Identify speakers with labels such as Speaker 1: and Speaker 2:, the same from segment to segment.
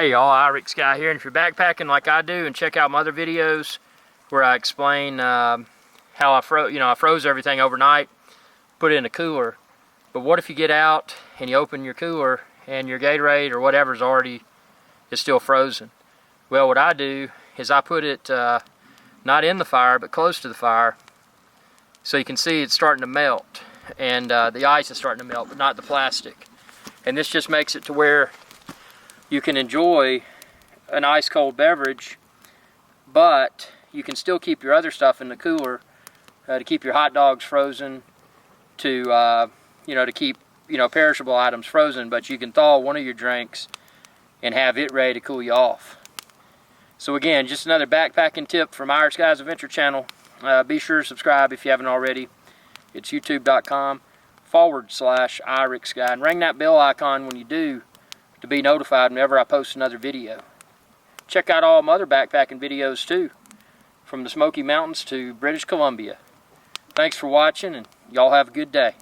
Speaker 1: Hey y'all, Irix Guy here, and if you're backpacking like I do, and check out my other videos where I explain how I froze everything overnight, put it in a cooler. But what if you get out and you open your cooler and your Gatorade or whatever's is still frozen? Well, what I do is I put it not in the fire but close to the fire, so you can see it's starting to melt, and the ice is starting to melt, but not the plastic. And this just makes it to where you can enjoy an ice cold beverage, but you can still keep your other stuff in the cooler to keep your hot dogs frozen, to keep perishable items frozen, but you can thaw one of your drinks and have it ready to cool you off. So again, just another backpacking tip from Irix Guy's Adventure channel. Be sure to subscribe if you haven't already. It's youtube.com/Irix Guy, and ring that bell icon when you do, to be notified whenever I post another video. Check out all my other backpacking videos too, from the Smoky Mountains to British Columbia. Thanks for watching, and y'all have a good day.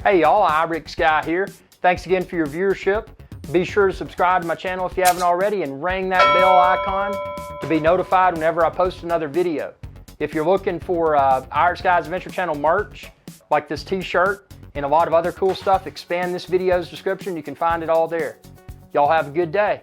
Speaker 1: Hey y'all, Irix Guy here. Thanks again for your viewership. Be sure to subscribe to my channel if you haven't already, and ring that bell icon to be notified whenever I post another video. If you're looking for Irix Guy's Adventure channel merch, like this t-shirt and a lot of other cool stuff, expand this video's description. You can find it all there. Y'all have a good day.